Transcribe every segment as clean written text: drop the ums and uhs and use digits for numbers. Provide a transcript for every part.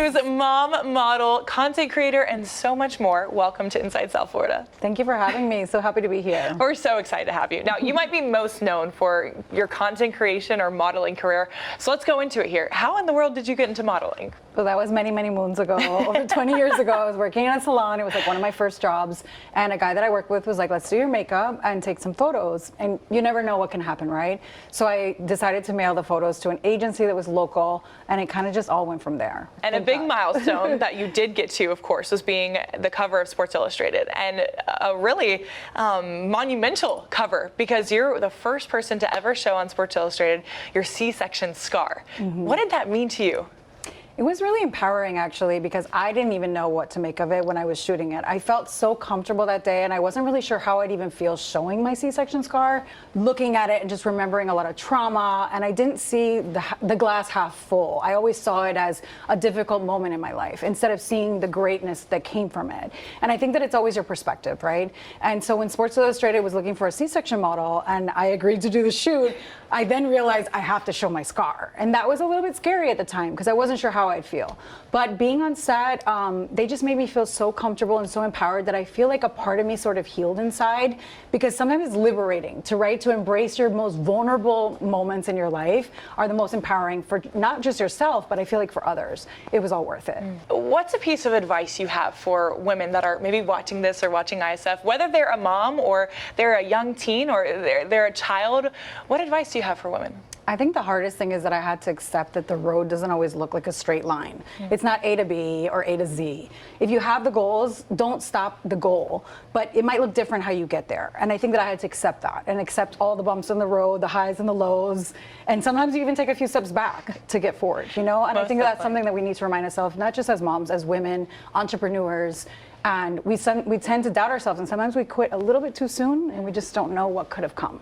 Hughes, mom, model, content creator, and so much more. Welcome to Inside South Florida. Thank you for having me. So happy to be here. We're so excited to have you. Now, you might be most known for your content creation or modeling career. So let's go into it here. How in the world did you get into modeling? Well, that was many, many moons ago. Over 20 years ago, I was working in a salon. It was like one of my first jobs. And a guy that I worked with was like, let's do your makeup and take some photos. And you never know what can happen, right? So I decided to mail the photos to an agency that was local. And it kind of just all went from there. And a big milestone that you did get to, of course, was being the cover of Sports Illustrated. And a really monumental cover, because you're the first person to ever show on Sports Illustrated your C-section scar. Mm-hmm. What did that mean to you? It was really empowering, actually, because I didn't even know what to make of it when I was shooting it. I felt so comfortable that day, and I wasn't really sure how I'd even feel showing my C-section scar, looking at it and just remembering a lot of trauma, and I didn't see the glass half full. I always saw it as a difficult moment in my life, instead of seeing the greatness that came from it. And I think that it's always your perspective, right? And so when Sports Illustrated was looking for a C-section model, and I agreed to do the shoot, I then realized I have to show my scar. And that was a little bit scary at the time, because I wasn't sure how I'd feel. But being on set, they just made me feel so comfortable and so empowered that I feel like a part of me sort of healed inside, because sometimes it's liberating to embrace your most vulnerable moments in your life are the most empowering for not just yourself, but I feel like for others. It was all worth it. What's a piece of advice you have for women that are maybe watching this or watching ISF, whether they're a mom or they're a young teen or they're a child? What advice do you have for women? I think the hardest thing is that I had to accept that the road doesn't always look like a straight line. It's not A to B or A to Z. If you have the goals, don't stop the goal, but it might look different how you get there. And I think that I had to accept that and accept all the bumps in the road, the highs and the lows. And sometimes you even take a few steps back to get forward, you know? And I think that's something that we need to remind ourselves, not just as moms, as women, entrepreneurs. And we tend to doubt ourselves, and sometimes we quit a little bit too soon and we just don't know what could have come.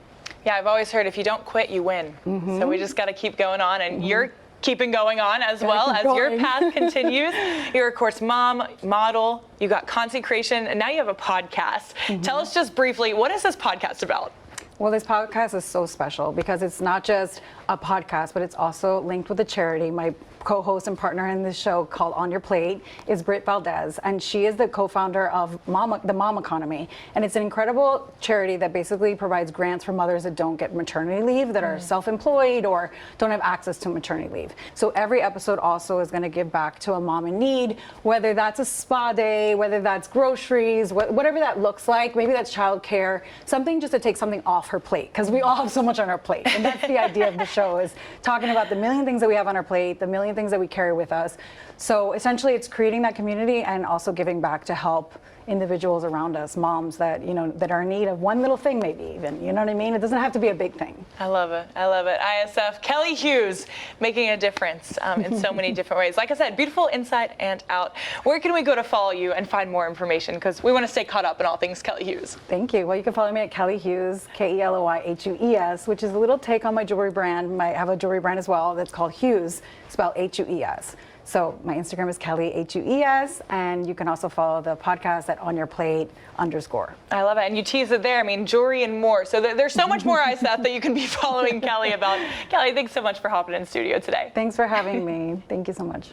Yeah, I've always heard if you don't quit, you win. So we just got to keep going on, and you're keeping going on as well as your path continues. You're, of course, mom, model, you got content creation, and now you have a podcast. Tell us just briefly, what is this podcast about? Well, this podcast is so special because it's not just a podcast, but it's also linked with a charity. My co-host and partner in this show, called On Your Plate, is Britt Valdez, and she is the co-founder of the Mom Economy. And it's an incredible charity that basically provides grants for mothers that don't get maternity leave, that are self-employed or don't have access to maternity leave. So every episode also is going to give back to a mom in need, whether that's a spa day, whether that's groceries, whatever that looks like. Maybe that's childcare, something just to take something off her plate, because we all have so much on our plate. And that's the idea of the show, is talking about the million things that we have on our plate, the million things that we carry with us. So essentially it's creating that community and also giving back to help individuals around us, moms that, you know, that are in need of one little thing, maybe even, you know what I mean? It doesn't have to be a big thing. I love it. I love it. ISF, Kelly Hughes, making a difference in so many different ways. Like I said, beautiful inside and out. Where can we go to follow you and find more information? Because we want to stay caught up in all things Kelly Hughes. Thank you. Well, you can follow me at Kelly Hughes, KELOYHUES, which is a little take on my jewelry brand. I have a jewelry brand as well that's called Hughes, spelled HUES. So my Instagram is Kelly HUES, and you can also follow the podcast at On Your Plate _. I love it, and you tease it there. I mean, jewelry and more. So there's so much more ISF that you can be following Kelly about. Kelly, thanks so much for hopping in studio today. Thanks for having me. Thank you so much.